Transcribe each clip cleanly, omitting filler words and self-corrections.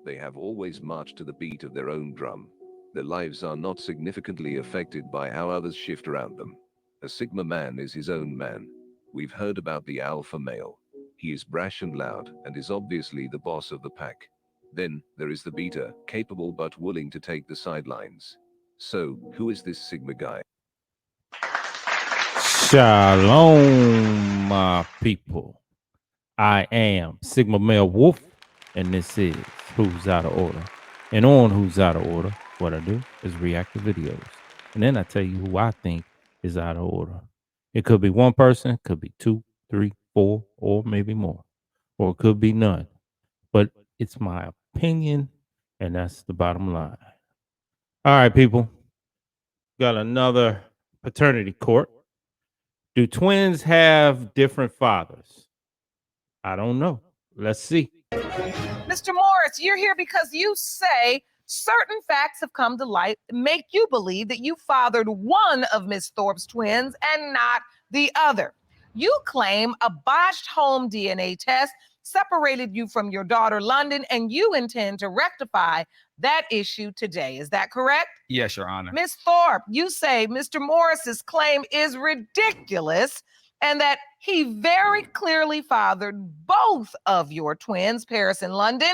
They have always marched to the beat of their own drum. Their lives are not significantly affected by how others shift around them. A Sigma man is his own man. We've heard about the alpha male. He is brash and loud and is obviously the boss of the pack. Then there is the beta, capable but willing to take the sidelines. So, who is this Sigma guy? Shalom, my people. I am Sigma Male Wolf, and this is Who's Out of Order. And on Who's Out of Order, what I do is react to videos. And then I tell you who I think is out of order. It could be one person, could be 2, 3, 4, or maybe more. Or it could be none. But it's my opinion, and that's the bottom line. All right, people. Got another paternity court. Do twins have different fathers? I don't know. Let's see. Mr. Morris, you're here because you say certain facts have come to light, make you believe that you fathered one of Miss Thorpe's twins and not the other. You claim a botched home DNA test separated you from your daughter, London, and you intend to rectify that issue today. Is that correct? Yes, Your Honor. Miss Thorpe, you say Mr. Morris's claim is ridiculous and that he very clearly fathered both of your twins, Paris and London.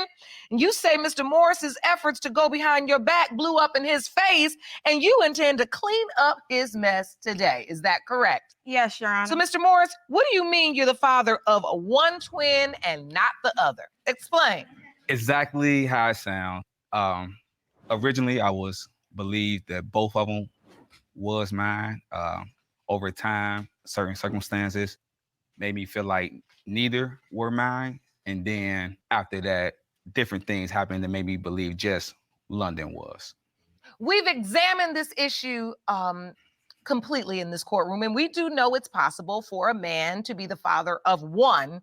And you say Mr. Morris's efforts to go behind your back blew up in his face, and you intend to clean up his mess today. Is that correct? Yes, Your Honor. So, Mr. Morris, what do you mean you're the father of one twin and not the other? Explain. Exactly how it sounds. Originally, I was believed that both of them was mine. Over time, certain circumstances made me feel like neither were mine. And then after that, different things happened that made me believe just London was. We've examined this issue completely in this courtroom, and we do know it's possible for a man to be the father of one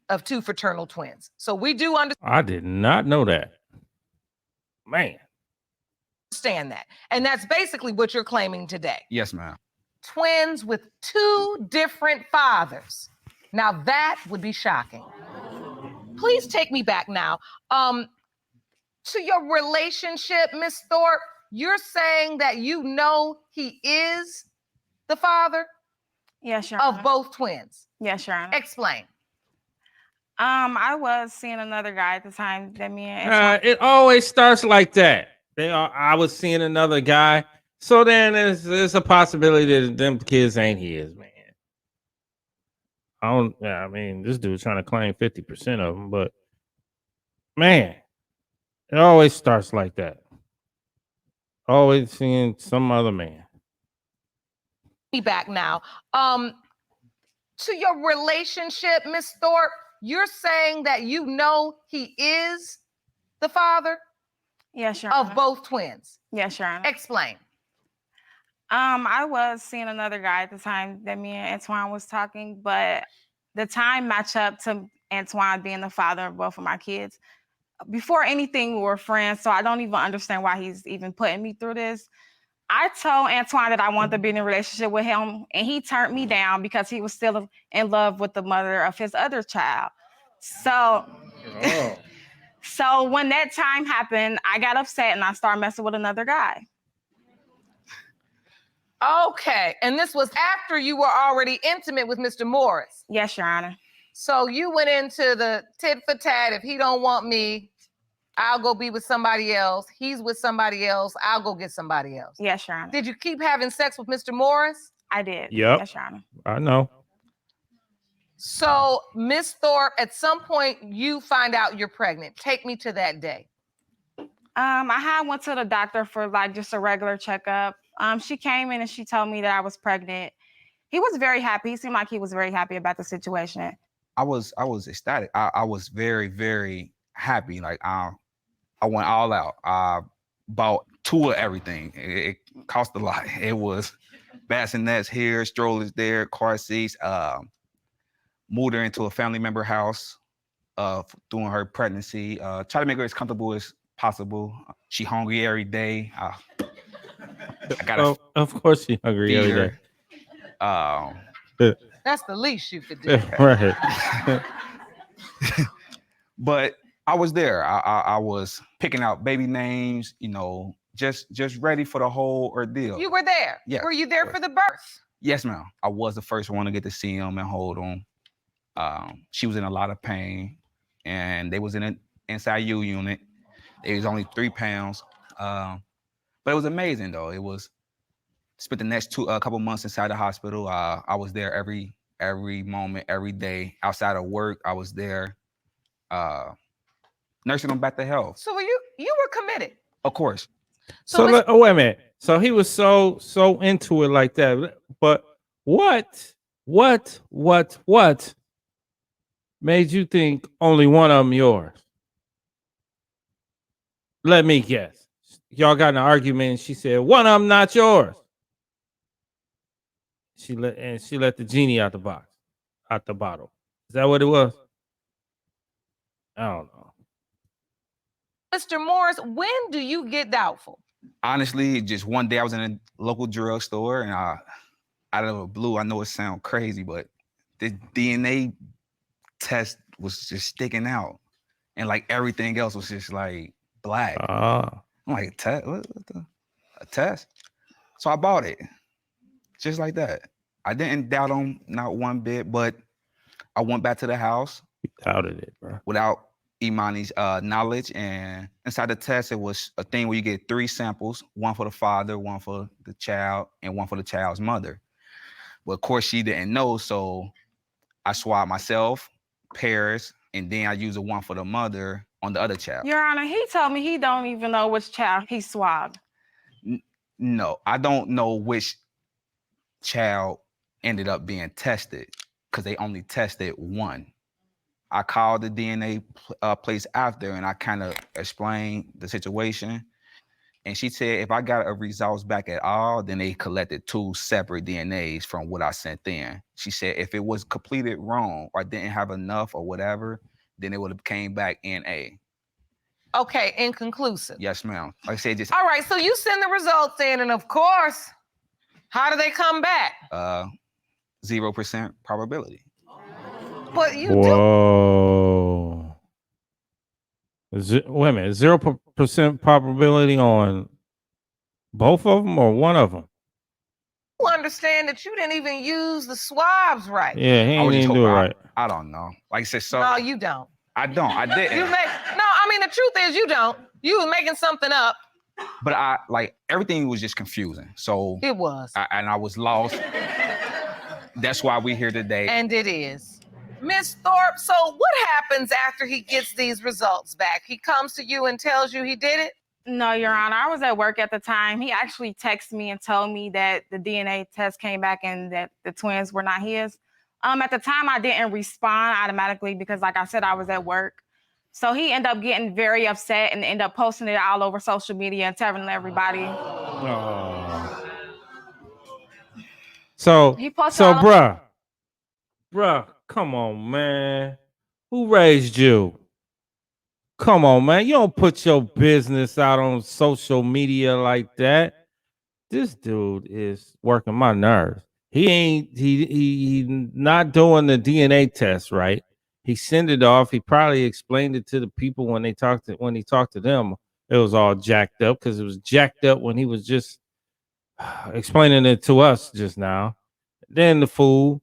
of two fraternal twins. So we do I did not know that. Man. understand that. And that's basically what you're claiming today. Yes, ma'am. Twins with two different fathers. Now that would be shocking. Please take me back now to your relationship, Miss Thorpe. You're saying that you know he is the father Yes, Your Honor. of both twins. Yes, Your Honor. Explain. I was seeing another guy at the time that me and It always starts like that. I was seeing another guy. So then there's a possibility that them kids ain't his, man. I mean, this dude's trying to claim 50% of them, but man, it always starts like that. Always seeing some other man. Me back now. To your relationship, Miss Thorpe, you're saying that you know he is the father Yes, Your Honor. of both twins. Yes, Your Honor. Explain. I was seeing another guy at the time that me and Antoine was talking, but the time matched up to Antoine being the father of both of my kids. Before anything, we were friends, so I don't even understand why he's even putting me through this. I told Antoine that I wanted to be in a relationship with him, and he turned me down because he was still in love with the mother of his other child. So, so when that time happened, I got upset and I started messing with another guy. Okay. And this was after you were already intimate with Mr. Morris. Yes, Your Honor. So you went into the tit for tat. If he don't want me, I'll go be with somebody else. He's with somebody else. I'll go get somebody else. Yes, Your Honor. Did you keep having sex with Mr. Morris? I did. Yep. Yes, Your Honor. I know. So, Miss Thorpe, at some point you find out you're pregnant. Take me to that day. I went to the doctor for like just a regular checkup. She came in and she told me that I was pregnant. He was very happy. He seemed like he was very happy about the situation. I was ecstatic. I was very, very happy. Like I went all out. I bought two of everything. It cost a lot. It was bassinets here, strollers there, car seats. Moved her into a family member house during her pregnancy. Try to make her as comfortable as possible. She hungry every day. I gotta of course she hungry every day. That's the least you could do. Right. But I was there. I was picking out baby names, just ready for the whole ordeal. You were there. Yeah. Were you there for the birth? Yes, ma'am. I was the first one to get to see him and hold him. She was in a lot of pain, and they was in an NICU unit. It was only 3 pounds, but it was amazing though. It was spent the next couple months inside the hospital. I was there every moment, every day. Outside of work, I was there, nursing them back to health. So you were committed. Of course. So wait a minute. So he was so into it like that. But what made you think only one of them yours? Let me guess. Y'all got in an argument and she said, one of them not yours. She let the genie out the box, out the bottle. Is that what it was? I don't know. Mr. Morris, when do you get doubtful? Honestly, just one day I was in a local drugstore and out of the blue, I know it sounds crazy, but the DNA test was just sticking out. And like everything else was just like black. I'm like, a test? So I bought it. Just like that. I didn't doubt him, not one bit, but I went back to the house. You doubted it, bro. Without Imani's knowledge, and inside the test, it was a thing where you get 3 samples, one for the father, one for the child, and one for the child's mother. But of course, she didn't know, so I swabbed myself, Paris, and then I used the one for the mother on the other child. Your Honor, he told me he don't even know which child he swabbed. No, I don't know which child ended up being tested because they only tested one. I called the DNA place after and I kind of explained the situation. And she said if I got a results back at all, then they collected 2 separate DNAs from what I sent in. She said if it was completed wrong or didn't have enough or whatever, then it would have came back NA. Okay, inconclusive. Yes, ma'am. Like I said, just all right. So you send the results in, and of course, how do they come back? 0% probability. But you Whoa. Wait a minute, 0% probability on both of them or one of them? do understand that you didn't even use the swabs right. Yeah, he ain't even do it right. I don't know. Like I said, so. No, you don't. I don't. I didn't. I mean, the truth is you don't. You was making something up. But everything was just confusing. So it was. I was lost. That's why we're here today. And it is. Miss Thorpe, so what happens after he gets these results back? He comes to you and tells you he did it? No, Your Honor. I was at work at the time. He actually texted me and told me that the DNA test came back and that the twins were not his. At the time, I didn't respond automatically because, like I said, I was at work. So he ended up getting very upset and ended up posting it all over social media and telling everybody. So bruh, come on, man. Who raised you? Come on, man. You don't put your business out on social media like that. This dude is working my nerves. He not doing the DNA test right. He sent it off. He probably explained it to the people when he talked to them. It was all jacked up because it was jacked up when he was just explaining it to us just now. Then the fool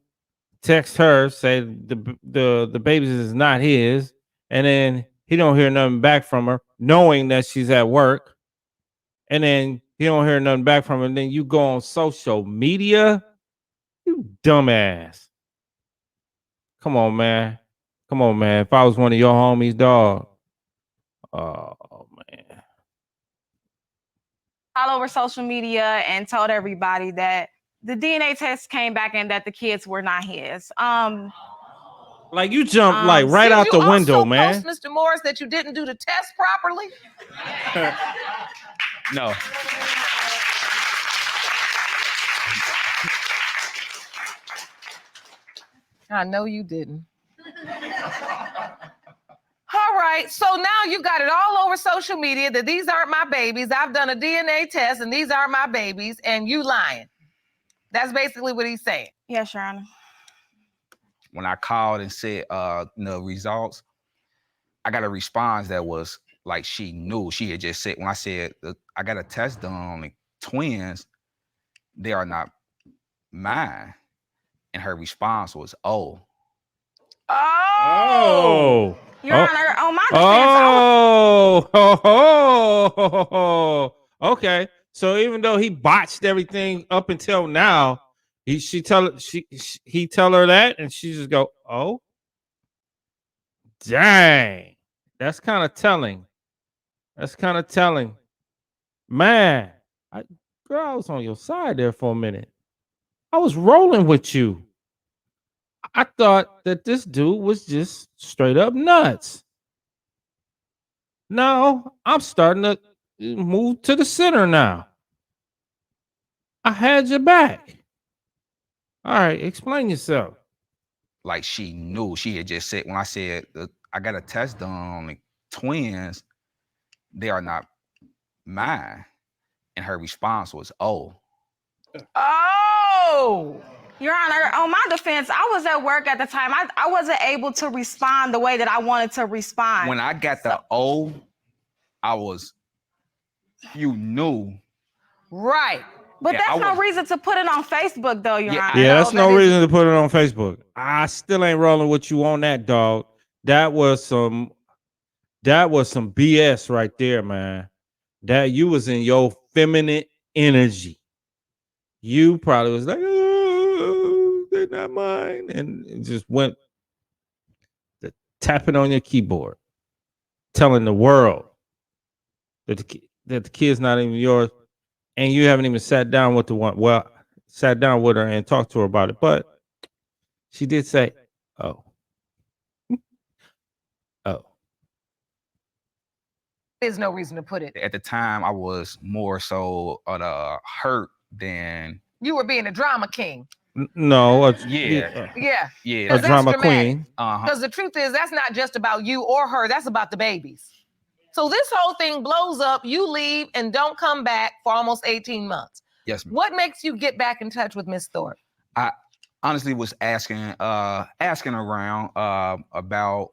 text her, say the babies is not his, and then he don't hear nothing back from her, knowing that she's at work, and then he don't hear nothing back from her. And then you go on social media, you dumbass. Come on, man. If I was one of your homies, dog. Oh man. All over social media and told everybody that the DNA test came back and that the kids were not his. Like you jumped like right out the window, man. Post, Mr. Morris, that you didn't do the test properly? No. I know you didn't. All right, so now you got it all over social media that these aren't my babies. I've done a DNA test and these aren't my babies, and you lying. That's basically what he's saying. Yes, Your Honor. When I called and said the results, I got a response that was like she knew. She had just said, when I said, I got a test done on the twins, they are not mine. And her response was, oh. Oh. Your Honor, on my defense, Okay. So even though he botched everything up until now, he tell her that, and she just go, oh, dang, that's kind of telling. Man, girl, I was on your side there for a minute. I was rolling with you. I thought that this dude was just straight up nuts. No, I'm starting to move to the center now. I had your back. All right, explain yourself. Like she knew. She had just said, when I said, I got a test done on the twins, they are not mine. And her response was, oh. Oh. Your Honor, on my defense, I was at work at the time. I wasn't able to respond the way that I wanted to respond. When I got the O, I was, you knew. Right. But that's no reason to put it on Facebook, though, Your Honor. Yeah, that's no reason to put it on Facebook. I still ain't rolling with you on that, dog. That was some BS right there, man. That you was in your feminine energy. You probably was like, oh, they're not mine. And it just went tapping on your keyboard, telling the world that the kid's not even yours. And you haven't even sat down with sat down with her and talked to her about it. But she did say, oh. Oh. There's no reason to put it. At the time, I was more so hurt than... You were being a drama king. No. Yeah. A drama queen. Because the truth is, that's not just about you or her. That's about the babies. So this whole thing blows up. You leave and don't come back for almost 18 months. Yes, ma'am. What makes you get back in touch with Miss Thorpe? I honestly was asking around about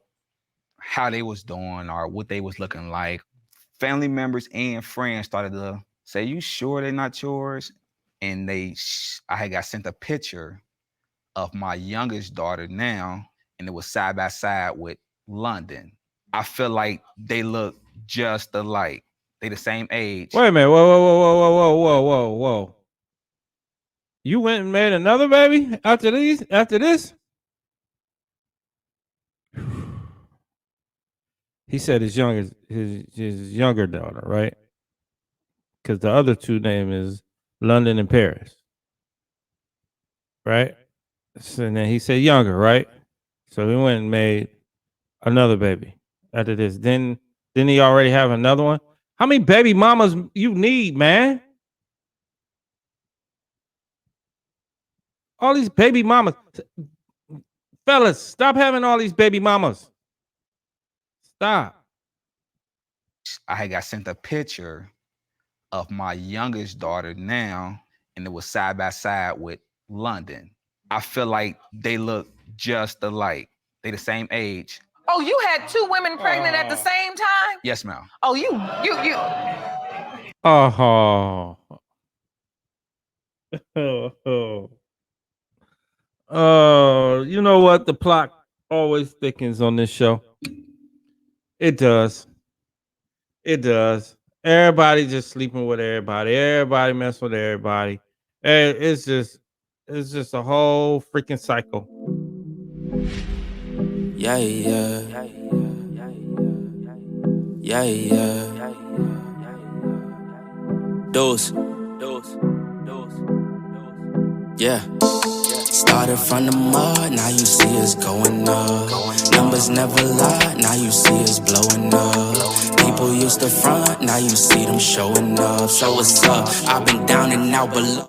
how they was doing or what they was looking like. Family members and friends started to say, "You sure they're not yours?" And I had got sent a picture of my youngest daughter now, and it was side by side with London. I feel like they look just alike. They the same age. Wait a minute. Whoa. You went and made another baby after this? He said his younger daughter, right? Because the other two name is London and Paris. Right? So then he said younger, right? So he went and made another baby after this. Didn't he already have another one? How many baby mamas you need, man? All these baby mamas. Fellas, stop having all these baby mamas. Stop. I had got sent a picture of my youngest daughter now, and it was side by side with London. I feel like they look just alike. They the same age. Oh, you had two women pregnant at the same time? Yes, ma'am. Oh, you. Oh. You know what? The plot always thickens on this show. It does. Everybody just sleeping with everybody. Everybody messing with everybody. It's just a whole freaking cycle. Yeah. Dose. Yeah. Started from the mud, now you see us going up. Numbers never lie, now you see us blowing up. People used to front, now you see them showing up. So what's up? I've been down and out below.